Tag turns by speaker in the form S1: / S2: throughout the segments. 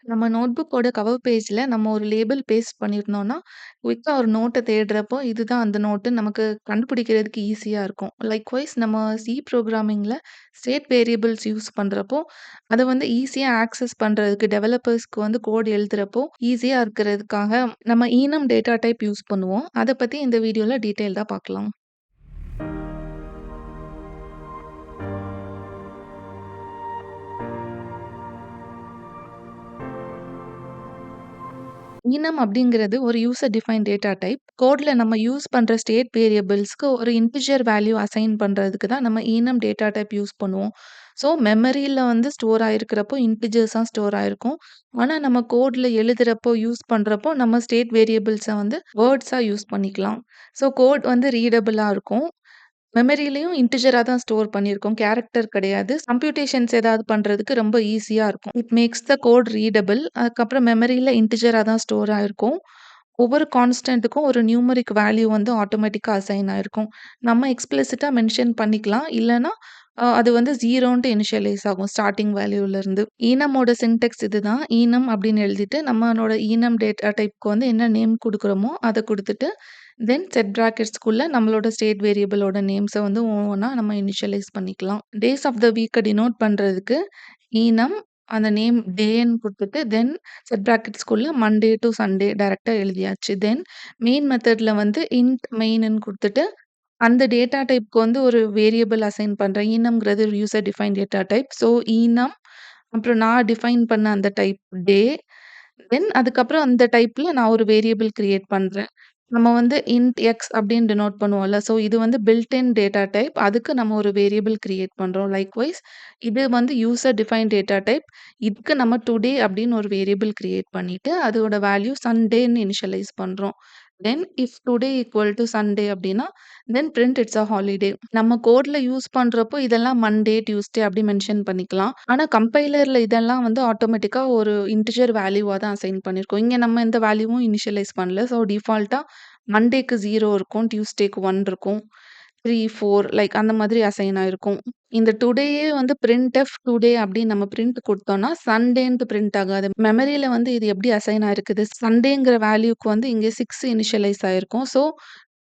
S1: நம்ம நோட்புக்கோட கவர் பேஜ்ல நம்ம ஒரு லேபிள் பேஸ்ட் பண்ணியிருந்தோம்னா, குயிக்கா ஒரு நோட்ட தேடுறப்போ, இதுதான் அந்த நோட்டுன்னு நமக்கு கண்டுபிடிக்கிறதுக்கு ஈஸியா இருக்கும். லைக்வைஸ் நம்ம சி புரோகிராமிங்ல ஸ்டேட் வேரியபிள்ஸ் யூஸ் பண்றப்போ, அத வந்து ஈஸியா ஆக்சஸ் பண்றதுக்கு டெவலப்பர்ஸ்க்கு வந்து கோட் எழுதுறப்போ, ஈஸியா இருக்கிறதுக்காக நம்ம ஈனம் டேட்டா டைப் யூஸ் பண்ணுவோம். அத பத்தி இந்த வீடியோல டீட்டெயில்டா பார்க்கலாம். ஈனம் அப்படிங்கிறது ஒரு யூசர் டிஃபைன் டேட்டா டைப். கோட்ல நம்ம யூஸ் பண்ற ஸ்டேட் வேரியபிள்ஸ்க்கு ஒரு இன்டிஜர் வேல்யூ அசைன் பண்றதுக்கு தான் நம்ம ஈனம் டேட்டா டைப் யூஸ் பண்ணுவோம். ஸோ மெமரியில வந்து ஸ்டோர் ஆயிருக்கிறப்போ இன்டிஜர்ஸா ஸ்டோர் ஆயிருக்கும். ஆனா நம்ம கோட்ல எழுதுறப்போ, யூஸ் பண்றப்போ நம்ம ஸ்டேட் வேரியபிள்ஸ வந்து வேர்ட்ஸா யூஸ் பண்ணிக்கலாம். ஸோ கோட் வந்து ரீடபிளா இருக்கும். மெமரியிலயும் இன்டிஜரா தான் ஸ்டோர் பண்ணியிருக்கோம். கேரக்டர் கிடையாது. கம்ப்யூட்டேஷன்ஸ் ஏதாவது பண்றதுக்கு ரொம்ப ஈஸியா இருக்கும். It makes the code readable. அதுக்கப்புறம் மெமரியில இன்டிஜரா தான் ஸ்டோர் ஆயிருக்கும். ஒவ்வொரு கான்ஸ்டன்ட்டுக்கும் ஒரு நியூமெரிக் வேல்யூ வந்து ஆட்டோமேட்டிக்கா அசைன் ஆயிருக்கும். நம்ம எக்ஸ்பிளிசிட்டா மென்ஷன் பண்ணிக்கலாம். இல்லன்னா அது வந்து 0ன்ட்டு இனிஷியலைஸ் ஆகும் ஸ்டார்ட்டிங் வேல்யூலருந்து. ஈனமோட சின்டாக்ஸ் இதுதான். ஈனம் அப்படின்னு எழுதிட்டு நம்மளோட ஈனம் டேட்டா டைப்க்கு வந்து என்ன நேம் குடுக்குறோமோ அத குடுத்துட்டு, தென் செட் பிராக்கெட்ஸ்க்குள்ள நம்மளோட ஸ்டேட் வேரியபிளோட நேம்ஸ வந்து ஒவ்வொன்னா நம்ம இனிஷியலைஸ் பண்ணிக்கலாம். டேஸ் ஆஃப் த வீக்க டினோட் பண்றதுக்கு ஈனம் அந்த நேம் டேன்னு குடுத்துட்டு, தென் செட் பிராக்கெட்ஸ்க்குள்ள மண்டே டூ சண்டே டைரக்ட்டா எழுதியாச்சு. தென் மெயின் மெத்தட்ல வந்து இன்ட் மெயின்னு குடுத்துட்டு, அந்த டேட்டா டைப்க்கு வந்து ஒரு வேரியபிள் அசைன் பண்றேன். ஈனம்ங்கிறது ஒரு user define data type. So enum அப்புறம் நான் டிஃபைன் பண்ண அந்த டைப் டே. தென் அதுக்கப்புறம் அந்த டைப்ல நான் ஒரு வேரியபிள் கிரியேட் பண்றேன். நம்ம வந்து இன்ட் எக்ஸ் அப்படின்னு டினோட் பண்ணுவோம்ல. ஸோ இது வந்து பில்ட் இன் டேட்டா டைப். அதுக்கு நம்ம ஒரு வேரியபிள் கிரியேட் பண்றோம். லைக்வைஸ் இது வந்து யூசர் டிஃபைன் டேட்டா டைப். இதுக்கு நம்ம டுடே அப்படின்னு ஒரு வேரியபிள் கிரியேட் பண்ணிட்டு, அதோட வேல்யூ சண்டேன்னு இனிஷியலைஸ் பண்றோம். Then if today equal to Sunday அப்படின்னா, then print it's a holiday. நம்ம கோட்ல யூஸ் பண்றப்போ இதெல்லாம் மண்டே, டியூஸ்டே அப்படி மென்ஷன் பண்ணிக்கலாம். ஆனா கம்பைலர்ல இதெல்லாம் வந்து ஆட்டோமேட்டிக்கா ஒரு இன்டிஜர் வேல்யூவா தான் அசைன் பண்ணியிருக்கோம். இங்க நம்ம எந்த வேல்யூவும் இனிஷியலைஸ் பண்ணல. ஸோ டிஃபால்ட்டா மண்டேக்கு 0 இருக்கும். டியூஸ்டேக்கு 1 இருக்கும். 3, 4 லைக் அந்த மாதிரி அசைன் ஆயிருக்கும். இந்த டுடேயே வந்து பிரிண்ட்எஃப் டுடே அப்படின்னு நம்ம பிரிண்ட் குடுத்தோம்னா, சண்டேன்ட்டு பிரிண்ட் ஆகாது. மெமரியில வந்து இது எப்படி அசைன் ஆயிருக்குது? சண்டேங்கிற வேல்யூக்கு வந்து இங்க 6 இனிஷியலைஸ் ஆயிருக்கும். ஸோ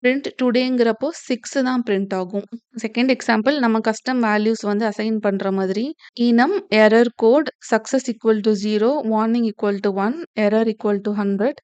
S1: பிரிண்ட் டுடேங்கிறப்போ 6 தான் பிரிண்ட் ஆகும். செகண்ட் எக்ஸாம்பிள் நம்ம கஸ்டம் வேல்யூஸ் வந்து அசைன் பண்ற மாதிரி, enum error code success equal to 0, warning equal to 1, error equal to 100,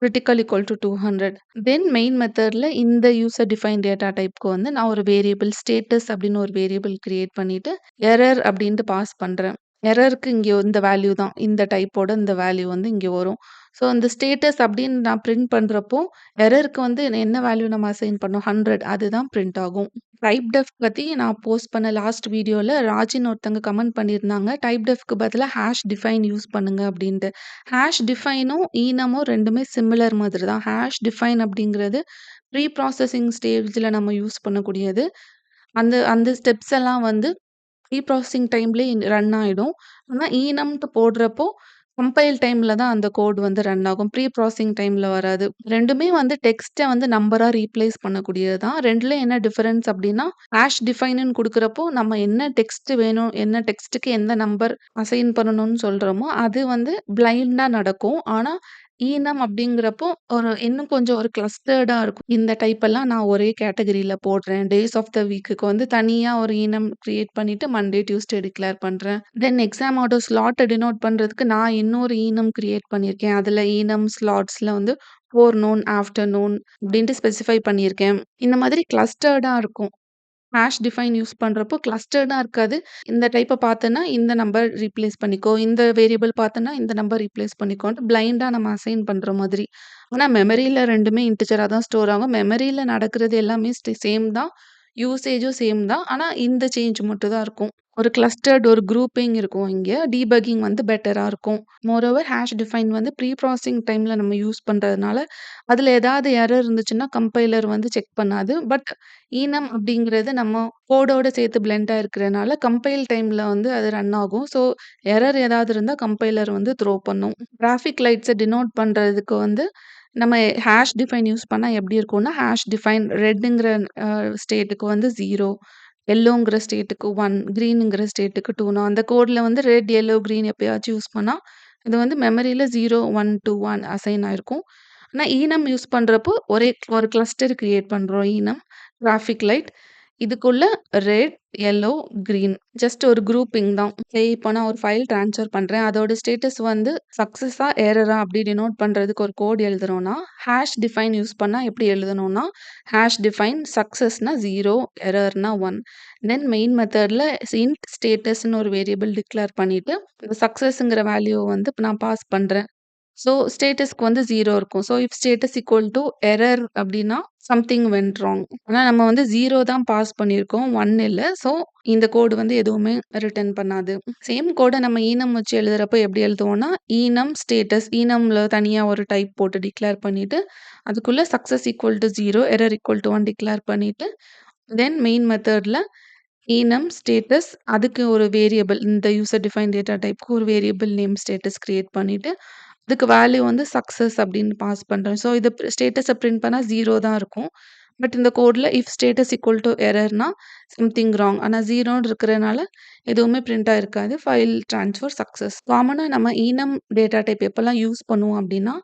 S1: critical equal to 200. Then main மெத்தட்ல இந்த யூசர் டிஃபைன் டேட்டா டைப்க்கு வந்து நான் ஒரு வேரியபிள் ஸ்டேட்டஸ் அப்படின்னு ஒரு வேரியபிள் கிரியேட் பண்ணிட்டு, எரர் அப்படின்ட்டு பாஸ் பண்றேன். எரருக்கு இங்க இந்த வேல்யூ தான். இந்த டைப்போட இந்த வேல்யூ வந்து இங்க வரும். ஸோ அந்த ஸ்டேட்டஸ் அப்படின்னு நான் பிரிண்ட் பண்றப்போ, எரருக்கு வந்து என்ன வேல்யூ நம்ம அசைன் பண்ணோம் 100 அதுதான் பிரிண்ட் ஆகும். டைப் டெஃப் பத்தி நான் போஸ்ட் பண்ண லாஸ்ட் வீடியோல ராஜின்னு ஒருத்தங்க கமெண்ட் பண்ணியிருந்தாங்க. டைப் டெஃப்க்கு பதிலா ஹாஷ் டிஃபைன் யூஸ் பண்ணுங்க அப்படின்ட்டு. ஹாஷ் டிஃபைனும், ஈனமும் 2மே சிமிலர் மாதிரி தான். ஹாஷ் டிஃபைன் அப்படிங்கிறது ப்ரீ ப்ராசஸிங் ஸ்டேஜ்ல நம்ம யூஸ் பண்ணக்கூடியது. அந்த அந்த ஸ்டெப்ஸ் எல்லாம் வந்து ப்ரீ ப்ராசஸிங் டைம்லயே ரன் ஆயிடும். ஆனா ஈனம்ன்ட்டு போடுறப்போ, கம்பைல் டைம்ல தான் அந்த கோட் வந்து ரன் ஆகும். ப்ரீ ப்ராசஸிங் டைம்ல வராது. 2மே வந்து டெக்ஸ்ட்ட வந்து நம்பரா ரீப்ளேஸ் பண்ணக்கூடியது தான். 2ல என்ன டிஃபரன்ஸ் அப்டின்னா, ஹாஷ் டிஃபைன்னு குடுக்குறப்போ, நம்ம என்ன டெக்ஸ்ட் வேணும், என்ன டெக்ஸ்ட்டுக்கு எந்த நம்பர் அசைன் பண்ணணும்னு சொல்றோமோ, அது வந்து பிளைண்டா நடக்கும். ஆனா, ஈனம் அப்டிங்கிறப்போ, இன்னும் கொஞ்சம் ஒரு கிளஸ்டர்டா இருக்கும். இந்த டைப் எல்லாம் நான் ஒரே கேட்டகரில போடுறேன். டேஸ் ஆஃப் த வீக்குக்கு வந்து தனியா ஒரு ஈனம் கிரியேட் பண்ணிட்டு, மண்டே, டியூஸ்டே டிக்ளேர் பண்றேன். தென் எக்ஸாமோட ஸ்லாட்ட டினோட் பண்றதுக்கு நான் இன்னொரு ஈனம் கிரியேட் பண்ணியிருக்கேன். அதுல ஈனம் ஸ்லாட்ஸ்ல வந்து ஃபோர்நூன், ஆஃப்டர்நூன் அப்டின்ட்டு ஸ்பெசிஃபை பண்ணியிருக்கேன். இந்த மாதிரி கிளஸ்டர்டா இருக்கும். ஹாஷ் டிஃபைன் யூஸ் பண்றப்போ கிளஸ்டர்டா இருக்காது. இந்த டைப்ப பார்த்தன்னா, இந்த நம்பர் ரீப்ளேஸ் பண்ணிக்கோ. இந்த வேரியபிள் பார்த்தன்னா, இந்த நம்பர் ரீப்ளேஸ் பண்ணிக்கோன்ட்டு பிளைண்டா நம்ம அசைன் பண்ற மாதிரி. ஆனா மெமரியில 2மே இன்டிஜரா தான் ஸ்டோர் ஆகும். மெமரியில நடக்கிறது எல்லாமே சேம் தான். யூசேஜும் சேம் தான். ஆனா இந்த சேஞ்ச் மட்டும் தான் இருக்கும். ஒரு கிளஸ்டர்ட் ஒரு குரூப்பிங் இருக்கும் இங்க. டீபக்கிங் வந்து பெட்டரா இருக்கும். மோரோவர் ஹாஷ் டிஃபைன் வந்து ப்ரீ ப்ராசஸிங் டைம்ல நம்ம யூஸ் பண்றதுனால, அதுல ஏதாவது எரர் இருந்துச்சுன்னா கம்பைலர் வந்து செக் பண்ணாது. பட் ஈனம் அப்படிங்கிறது நம்ம கோடோட சேர்த்து பிளெண்டா இருக்கிறனால, கம்பைல் டைம்ல வந்து அது ரன் ஆகும். ஸோ எரர் ஏதாவது இருந்தா கம்பைலர் வந்து த்ரோ பண்ணும். டிராஃபிக் லைட்ஸ டினோட் பண்றதுக்கு வந்து நம்ம ஹாஷ் டிஃபைன் யூஸ் பண்ணா எப்படி இருக்கும்னா, ஹாஷ் டிஃபைன் ரெட்ங்கிற ஸ்டேட்டுக்கு வந்து 0, எல்லோங்கிற ஸ்டேட்டுக்கு 1, கிரீன்ங்கிற ஸ்டேட்டுக்கு 2ன்னு அந்த கோட்ல வந்து ரெட், எல்லோ, கிரீன் எப்பயாச்சும் யூஸ் பண்ணா இது வந்து மெமரியில 0, 1, 2, 1 அசைன் ஆயிருக்கும். ஆனா ஈனம் யூஸ் பண்றப்போ ஒரு கிளஸ்டர் கிரியேட் பண்றோம் ஈனம், டிராஃபிக் லைட். இதுக்குள்ள ரெட், எல்லோ, கிரீன் ஜஸ்ட் ஒரு குரூப்பிங் தான். சரி இப்போ நான் ஒரு ஃபைல் ட்ரான்ஸ்ஃபர் பண்றேன். அதோட ஸ்டேட்டஸ் வந்து சக்ஸஸா, எரரா அப்படி டினோட் பண்றதுக்கு ஒரு கோட் எழுதுறோம்னா, ஹாஷ் டிஃபைன் யூஸ் பண்ணா எப்படி எழுதணும்னா, ஹாஷ் டிஃபைன் சக்ஸஸ்னா 0, எரர்னா 1. தென் மெயின் மெத்தட்ல இன்ட் ஸ்டேட்டஸ்ன்னு ஒரு வேரியபிள் டிக்ளேர் பண்ணிட்டு, இந்த சக்ஸஸ்ங்கிற வேல்யூவ வந்து இப்ப நான் பாஸ் பண்றேன். ஸோ ஸ்டேட்டஸ்க்கு வந்து 0 இருக்கும். So if status equal to error அப்படின்னா சம்திங் வென்ட் ராங். ஆனா நம்ம வந்து 0 தான் பாஸ் பண்ணியிருக்கோம். 1 இல்ல. ஸோ இந்த கோடு வந்து எதுவுமே ரிட்டர்ன் பண்ணாது. சேம் கோட நம்ம ஈனம் வச்சு எழுதுறப்ப எப்படி எழுதுவோம்னா, ஈனம் ஸ்டேட்டஸ் ஈனம்ல தனியா ஒரு டைப் போட்டு டிக்ளேர் பண்ணிட்டு, அதுக்குள்ள success equal to 0, error equal to 1 declare பண்ணிட்டு, தென் மெயின் மெத்தட்ல ஈனம் ஸ்டேட்டஸ் அதுக்கு ஒரு வேரியபிள் இந்த யூசர் டிஃபைன் டேட்டா டைப்க்கு ஒரு வேரியபிள் நேம் ஸ்டேட்டஸ் கிரியேட் பண்ணிட்டு, அதுக்கு வேல்யூ வந்து சக்சஸ் அப்படின்னு பாஸ் பண்றோம். ஸோ இது ஸ்டேட்டஸ பிரிண்ட் பண்ணா 0 தான் இருக்கும். பட் இந்த கோட்ல இஃப் ஸ்டேட்டஸ் ஈக்குவல் டூ எரர்னா சம்திங் ராங். ஆனா 0ன்னு இருக்கிறனால எதுவுமே பிரிண்ட் ஆயிருக்காது. File transfer success. காமனா நம்ம ஈனம் டேட்டா டைப் எப்பலாம் யூஸ் பண்ணுவோம் அப்படின்னா,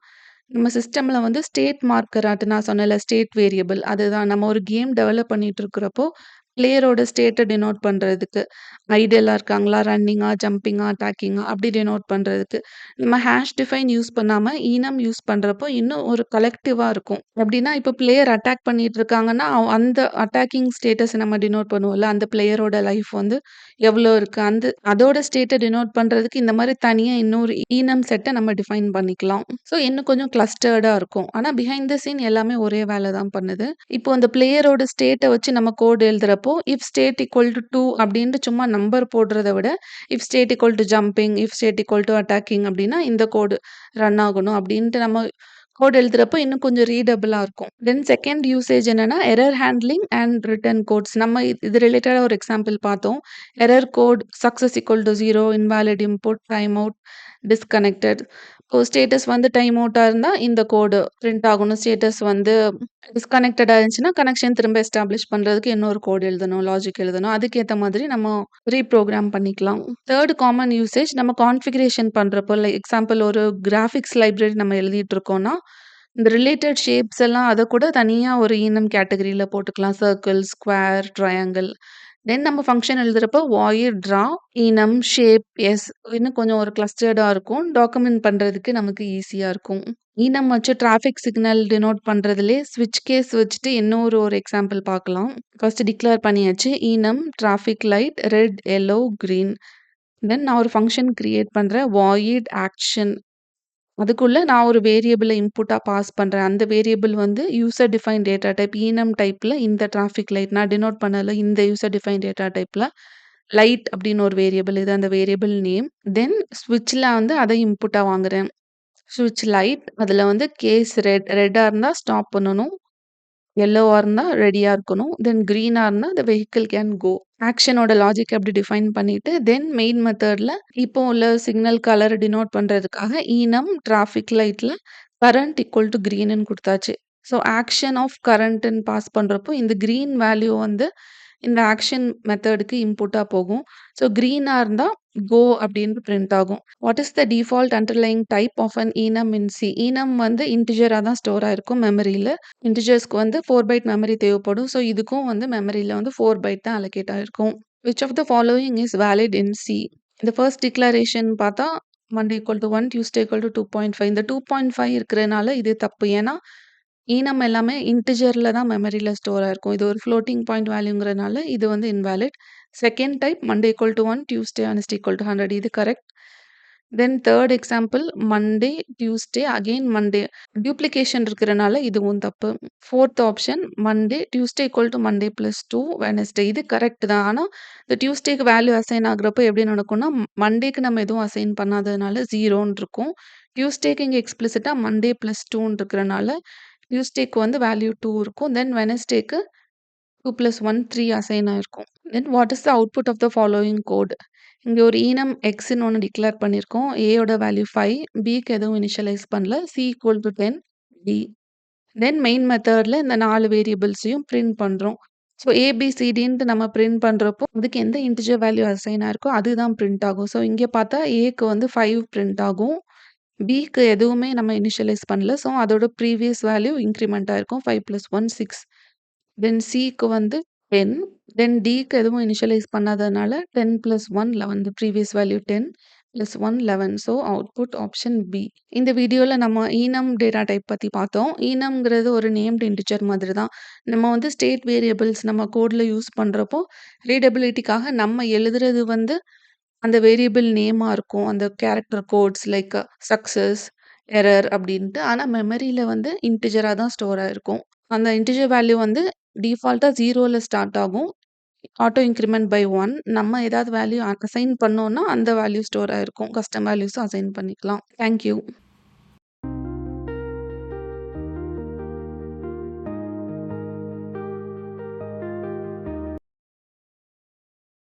S1: நம்ம சிஸ்டம்ல வந்து ஸ்டேட் மார்க்கர் நான் சொன்னேன்ல ஸ்டேட் வேரியபிள் அதுதான் நம்ம ஒரு கேம் டெவலப் பண்ணிட்டு இருக்கிறப்போ பிளேயரோட ஸ்டேட்டை டினோட் பண்றதுக்கு ஐடியலா இருக்காங்களா ரன்னிங்கா ஜம்பிங்கா அட்டாக்கிங்கா அப்படி டினோட் பண்றதுக்கு நம்ம ஹேஷ் டிஃபைன் யூஸ் பண்ணாம ஈனம் யூஸ் பண்றப்போ இன்னும் ஒரு கலெக்டிவா இருக்கும் எப்படின்னா இப்போ பிளேயர் அட்டாக் பண்ணிட்டு இருக்காங்கன்னா அந்த அட்டாக்கிங் ஸ்டேட்டஸ் நம்ம டினோட் பண்ணுவோம்ல அந்த பிளேயரோட லைஃப் வந்து எவ்வளோ இருக்கு அந்த அதோட ஸ்டேட்டை டினோட் பண்றதுக்கு இந்த மாதிரி தனியா இன்னொரு ஈனம் செட்டை நம்ம டிஃபைன் பண்ணிக்கலாம் ஸோ இன்னும் கொஞ்சம் கிளஸ்டர்டா இருக்கும் ஆனா பிஹைண்ட் த சீன் எல்லாமே ஒரே வேலை தான் பண்ணுது இப்போ அந்த பிளேயரோட ஸ்டேட்டை வச்சு நம்ம கோட் எழுதுறப்போ இஃப் ஸ்டேட் ஈக்குவல் டு 2 அப்படின்ட்டு சும்மா நம்பர் போடுறத விட if state equal to jumping if state equal to attacking அப்படின்னா இந்த கோடு ரன் ஆகணும் அப்படின்ட்டு நம்ம கோட் எழுதுறப்போ இன்னும் கொஞ்சம் ரீடபிளா இருக்கும் தென் செகண்ட் யூசேஜ் என்னன்னா error handling and return codes நம்ம இது ரிலேட்டடா ஒரு எக்ஸாம்பிள் பார்த்தோம் error code success equal to 0 invalid input time out disconnected இப்போ ஸ்டேட்டஸ் வந்து டைம் அவுட்டா இருந்தா இந்த கோடு பிரிண்ட் ஆகணும் ஸ்டேட்டஸ் வந்து டிஸ்கனெக்டடா இருந்துச்சுன்னா கனெக்ஷன் திரும்ப எஸ்டாப்ளிஷ் பண்றதுக்கு இன்னொரு கோட் எழுதணும் லாஜிக் எழுதணும் அதுக்கேற்ற மாதிரி நம்ம ரீப்ரோக்ராம் பண்ணிக்கலாம் தேர்ட் காமன் யூசேஜ் நம்ம கான்ஃபிகரேஷன் பண்றப்போ லைக் எக்ஸாம்பிள் ஒரு கிராஃபிக்ஸ் லைப்ரரி நம்ம எழுதிட்டு இருக்கோம்னா இந்த ரிலேட்டட் ஷேப்ஸ் எல்லாம் அதை கூட தனியா ஒரு ஈனம் கேட்டகரியில போட்டுக்கலாம் சர்க்கிள் ஸ்கொயர் ட்ரையாங்கிள் தென் நம்ம ஃபங்க்ஷன் எழுதுறப்போ வாயிட் ட்ரா ஈனம் ஷேப் எஸ் இன்னும் கொஞ்சம் ஒரு கிளஸ்டர்டா இருக்கும் டாக்குமெண்ட் பண்றதுக்கு நமக்கு ஈஸியா இருக்கும் ஈனம் வச்சு டிராஃபிக் சிக்னல் டினோட் பண்றதுலே ஸ்விட்ச் கேஸ் வச்சுட்டு இன்னொரு ஒரு எக்ஸாம்பிள் பார்க்கலாம் ஃபர்ஸ்ட் டிக்ளேர் பண்ணியாச்சு enum traffic light red yellow green then நான் ஒரு ஃபங்க்ஷன் கிரியேட் பண்றேன் வாயிட் ஆக்ஷன் அதுக்குள்ள நான் ஒரு வேரியபிள இன்புட்டா பாஸ் பண்றேன். அந்த வேரியபிள் வந்து யூசர் டிஃபைன் டேட்டா டைப் ஈனம் டைப்ல இந்த டிராஃபிக் லைட் நான் டினோட் பண்ணல இந்த யூசர் டிஃபைன் டேட்டா டைப்ல லைட் அப்படின்னு ஒரு வேரியபிள் இது அந்த வேரியபிள் நேம். தென் ஸ்விட்ச்ல வந்து அதை இன்புட்டா வாங்குறேன். ஸ்விட்ச் லைட் அதுல வந்து கேஸ் ரெட்டா இருந்தா ஸ்டாப் பண்ணணும். எல்லோவா இருந்தா ரெடியா இருக்கணும். தென் கிரீனா இருந்தா the vehicle கேன் கோ. ஆக்ஷனோட லாஜிக் அப்படி டிஃபைன் பண்ணிட்டு, தென் மெயின் மெத்தட்ல இப்போ உள்ள சிக்னல் கலர் டினோட் பண்றதுக்காக ஈனம் டிராஃபிக் லைட்ல கரண்ட் ஈக்குவல் டு கிரீன்னு குடுத்தாச்சு. ஸோ ஆக்ஷன் ஆஃப் கரண்ட்ன்னு பாஸ் பண்றப்போ, இந்த கிரீன் வேல்யூ வந்து இந்த ஆக்ஷன் மெத்தடுக்கு இன்புட்டா போகும். ஸோ கிரீனா இருந்தா கோ அப்படின்னு பிரிண்ட் ஆகும். What is the default underlying type of an enum in C? Enum வந்து இன்டிஜரா தான் ஸ்டோர் ஆயிருக்கும் மெமரியில. இன்டிஜர்ஸ்க்கு வந்து 4 பைட் மெமரி தேவைப்படும். ஸோ இதுக்கும் வந்து மெமரியில வந்து 4 பைட் தான் அலோகேட் ஆயிருக்கும். Which of the following is valid in C? இந்த ஃபர்ஸ்ட் டிக்ளரேஷன் பார்த்தா Monday equal to 1 Tuesday equal to 2.5 இந்த 2.5 இருக்கிறனால இது தப்பு. ஏன்னா ஈனம் எல்லாமே இன்டிஜர்ல தான் மெமரியில ஸ்டோர் ஆயிருக்கும். இது ஒரு ஃப்ளோட்டிங் பாயிண்ட் வேல்யூங்கிறனால இது வந்து invalid. Second type Monday equal to 1 Tuesday Wednesday equal to 100 இது correct. Then third example Monday, Tuesday again Monday duplication இருக்கிறனால இதுவும் தப்பு. Fourth option Monday, Tuesday equal to Monday plus 2 Wednesday இது கரெக்ட் தான். ஆனா இந்த டியூஸ்டேக்கு வேல்யூ அசைன் ஆகுறப்போ எப்படி நடக்கும்னா மண்டேக்கு நம்ம எதுவும் அசைன் பண்ணாததுனால 0ன்னு இருக்கும். டியூஸ்டேக்கு இங்க எக்ஸ்பிளிசிட்டா மண்டே பிளஸ் 2ன்னு இருக்கிறனால டியூஸ்டேக்கு வந்து வேல்யூ 2 இருக்கும். தென் வெட்னஸ்டேக்கு 2 + 1 3 அசைன் ஆயிருக்கும். Then what is the output of the following code? இங்க ஒரு ஈனம் எக்ஸ்ன்னு ஒண்ணு டிக்ளேர் பண்ணியிருக்கோம். ஏயோட வேல்யூ 5, பிக்கு எதுவும் இனிஷியலைஸ் பண்ணல. C equal to 10, D. Then main மெத்தட்ல இந்த 4 வேரியபிள்ஸையும் பிரிண்ட் பண்றோம். ஸோ ஏபிசிடின்ட்டு நம்ம பிரிண்ட் பண்றப்போ, அதுக்கு எந்த இன்டிஜர் வேல்யூ அசைன் ஆயிருக்கோ அதுதான் பிரிண்ட் ஆகும். ஸோ இங்க பார்த்தா ஏக்கு வந்து 5 பிரிண்ட் ஆகும். பிக்கு எதுவுமே நம்ம இனிஷியலைஸ் பண்ணல. ஸோ அதோட ப்ரீவியஸ் வேல்யூ இன்கிரிமெண்ட் ஆயிருக்கும். 5 + 1 6. தென் சிக்கு வந்து 10. தென் டிக்கு எதுவும் இனிஷியலைஸ் பண்ணாததுனால 10 + 1 11. The previous value 10 + 1 11. So output option B. இந்த வீடியோல நம்ம ஈனம் டேட்டா டைப் பத்தி பார்த்தோம். ஈனம்ங்கிறது ஒரு நேம்டு இன்டிஜர் மாதிரி தான். நம்ம வந்து ஸ்டேட் வேரியபிள்ஸ் நம்ம கோட்ல யூஸ் பண்றப்போ, ரீடபிலிட்டிக்காக நம்ம எழுதுறது வந்து அந்த வேரியபிள் நேமா இருக்கும். அந்த character codes like success, error அப்டின்ட்டு. ஆனா மெமரியில வந்து இன்டிஜரா தான் ஸ்டோர் ஆயிருக்கும். அந்த இன்டிஜர் வேல்யூ வந்து டிஃபால்ட்டா 0ல ஸ்டார்ட் ஆகும். Auto increment by 1. நம்ம ஏதாவது வேல்யூ அசைன் பண்ணோம்னா, அந்த வேல்யூ ஸ்டோர் ஆயிருக்கும். கஸ்டம் வேல்யூஸும் அசைன் பண்ணிக்கலாம். Thank you.